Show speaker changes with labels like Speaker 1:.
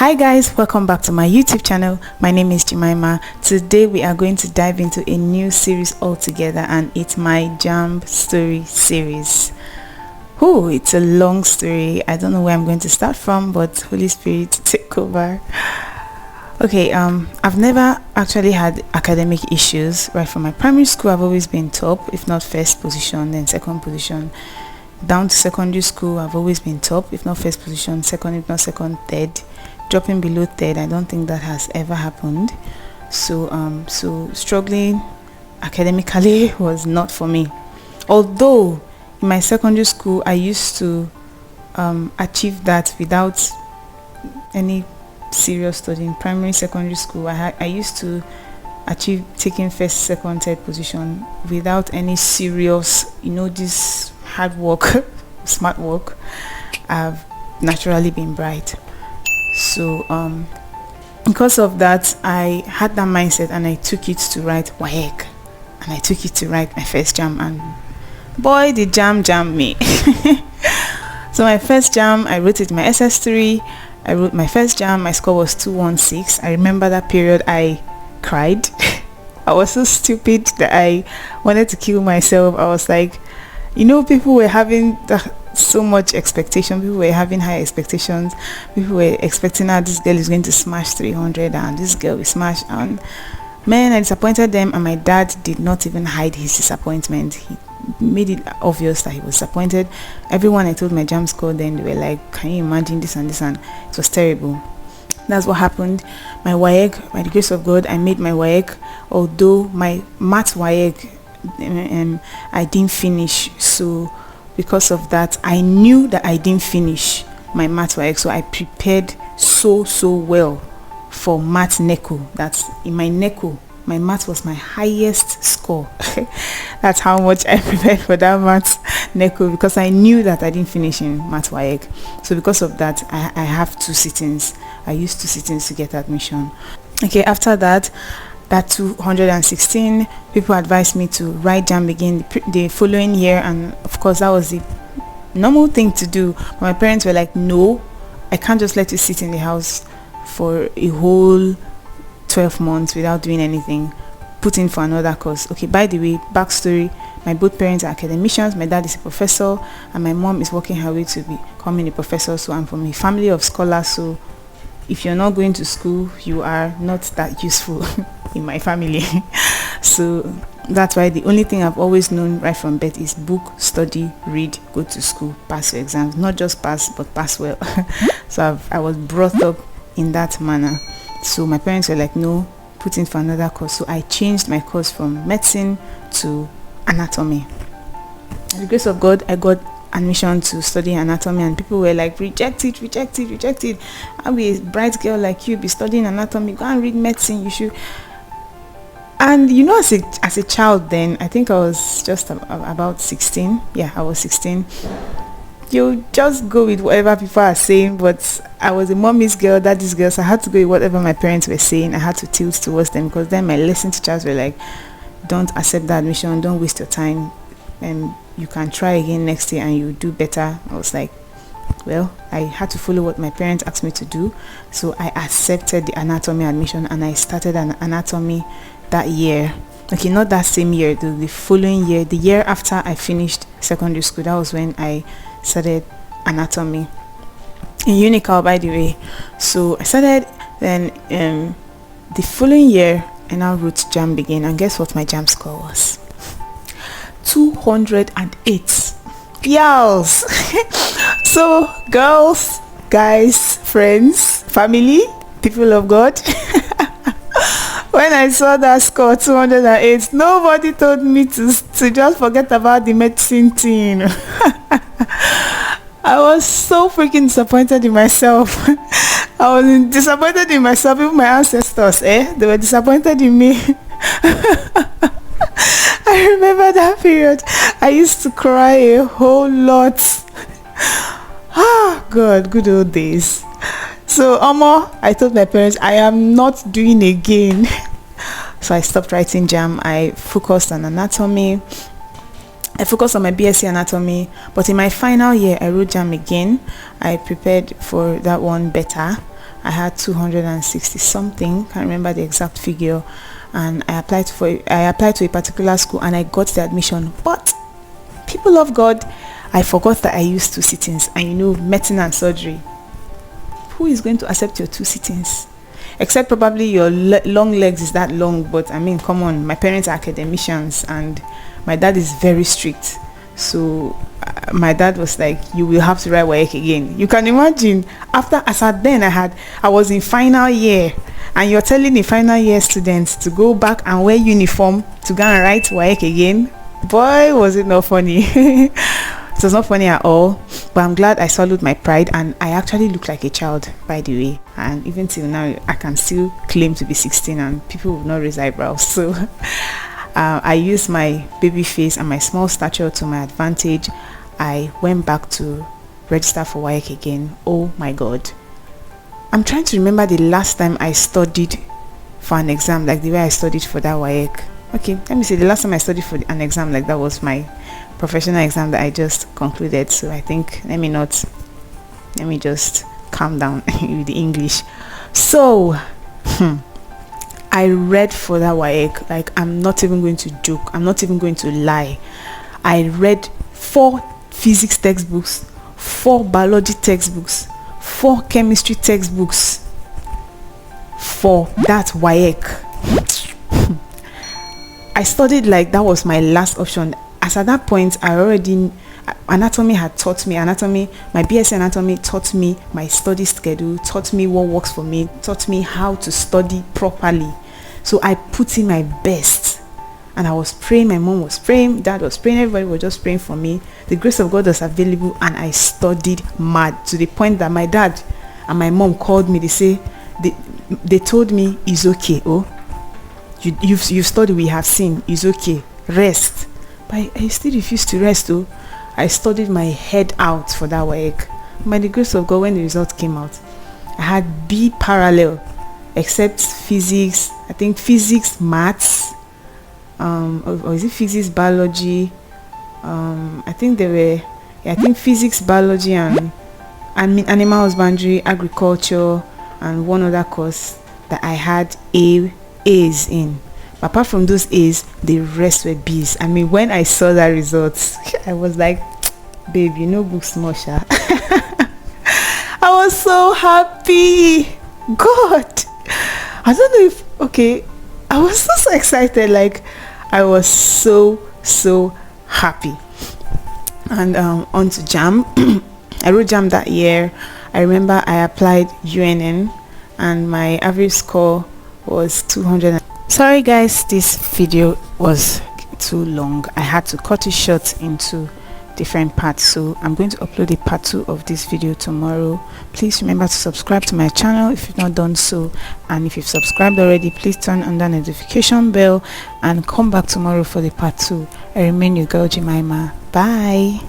Speaker 1: Hi guys, welcome back to my YouTube channel. My name is Jemima. Today we are going to dive into a new series altogether, and it's my JAMB Story series. Oh, it's a long story. I don't know where I'm going to start from, but Holy Spirit, take over. Okay, I've never actually had academic issues. Right from my primary school, I've always been top, if not first position, then second position. Down to secondary school, I've always been top, if not first position, second, if not second, third. Dropping below third, I don't think that has ever happened. So struggling academically was not for me. Although in my secondary school, I used to achieve that without any serious study. In primary, secondary school, I used to achieve taking first, second, third position without any serious, this hard work, smart work. I've naturally been bright. So because of that, I had that mindset and I took it to write WAEC, and I took it to write my first JAMB, and boy did JAMB me. So my first JAMB, I wrote it in my SS3. I wrote my first JAMB, my score was 216. I remember that period I cried. I was so stupid that I wanted to kill myself. I was like, people were having so much expectation, people were having high expectations, people were expecting that this girl is going to smash 300 and this girl will smash, and man, I disappointed them, and my dad did not even hide his disappointment. He made it obvious that he was disappointed. Everyone I told my JAMB score, then they were like, can you imagine this and this, and it was terrible. That's what happened. My WAEC, by the grace of God, I made my WAEC, although my math WAEC I didn't finish. So because of that, I knew that I didn't finish my math WAEC, so I prepared so well for math NECO. That's in my NECO, my math was my highest score. That's how much I prepared for that math NECO, because I knew that I didn't finish in math WAEC. So because of that, I have 2 sittings. I used 2 sittings to get admission. Okay, after that 216, people advised me to write JAMB again the following year, and of course that was the normal thing to do. But my parents were like, no, I can't just let you sit in the house for a whole 12 months without doing anything. Put in for another course. Okay, by the way, backstory, my both parents are academicians. My dad is a professor and my mom is working her way to becoming a professor. So I'm from a family of scholars, so if you're not going to school, you are not that useful in my family. So that's why the only thing I've always known right from birth is book, study, read, go to school, pass your exams. Not just pass, but pass well. So I was brought up in that manner. So my parents were like, no, put in for another course. So I changed my course from medicine to anatomy. By the grace of God, I got admission to study anatomy, and people were like, reject it. I'll be a bright girl like you, be studying anatomy, go and read medicine, you should. And as a child then, I think I was just about 16. Yeah, I was 16. You just go with whatever people are saying, but I was a mommy's girl, daddy's girl, so I had to go with whatever my parents were saying. I had to tilt towards them, because then my lesson teachers were like, don't accept that admission, don't waste your time, and you can try again next year and you do better. I was like, well, I had to follow what my parents asked me to do. So I accepted the anatomy admission, and I started an anatomy that year. Okay, not that same year, the following year, the year after I finished secondary school. That was when I started anatomy in Unical, by the way. So I started, then the following year I now wrote JAMB again, and guess what my JAMB score was? 208. Yals. So girls, guys, friends, family, people of God, when I saw that score 208, nobody told me to just forget about the medicine thing. I was so freaking disappointed in myself. I was disappointed in myself. Even my ancestors, they were disappointed in me. I remember that period. I used to cry a whole lot. Ah, God, good old days. So, I told my parents, I am not doing again. So I stopped writing JAMB. I focused on anatomy. I focused on my BSc anatomy, but in my final year, I wrote JAMB again. I prepared for that one better. I had 260 something, can't remember the exact figure, and I applied to a particular school and I got the admission. But people of God, I forgot that I used 2 sittings, and you know, medicine and surgery, who is going to accept your 2 sittings? Except probably your long legs is that long, but I mean, come on, my parents are academicians and my dad is very strict. So my dad was like, you will have to write WAEC again. You can imagine, after I was in final year, and you're telling the final year students to go back and wear uniform to go and write WAEC again. Boy, was it not funny. It was not funny at all, but I'm glad I swallowed my pride, and I actually look like a child, by the way, and even till now I can still claim to be 16 and people will not raise eyebrows. So I used my baby face and my small stature to my advantage. I went back to register for WAEC again. Oh my god, I'm trying to remember the last time I studied for an exam like the way I studied for that WAEC. Okay, let me see, the last time I studied for an exam like that was my professional exam that I just concluded. So I think let me just calm down with the English. So I read for that WAEC, like, I'm not even going to joke, I'm not even going to lie. I read 4 physics textbooks, 4 biology textbooks, 4 chemistry textbooks for that WAEC. I studied like that was my last option. As at that point, anatomy had taught me, my BSc anatomy taught me my study schedule, taught me what works for me, taught me how to study properly. So I put in my best, and I was praying, my mom was praying, dad was praying, everybody was just praying for me. The grace of God was available, and I studied mad, to the point that my dad and my mom called me. They told me, it's okay, oh, you've studied, we have seen, it's okay, rest. But I still refused to rest though. I studied my head out for that WAEC. By the grace of God, when the result came out, I had B parallel, except physics, I think physics, maths, or is it physics, biology? I think physics, biology, and animal husbandry, agriculture, and one other course that I had A's in. But apart from those A's, the rest were B's. I mean, when I saw that result, I was like, babe, you know, book small, sha. I was so happy. God, I don't know if, okay, I was so excited. Like, I was so happy. And on to JAMB. I wrote JAMB that year. I remember I applied UNN and my average score was 200. Sorry guys, this video was too long. I had to cut it short into different parts, so I'm going to upload a part 2 of this video tomorrow. Please remember to subscribe to my channel if you've not done so, and if you've subscribed already, please turn on the notification bell and come back tomorrow for the part 2. I remain your girl Jemima. Bye.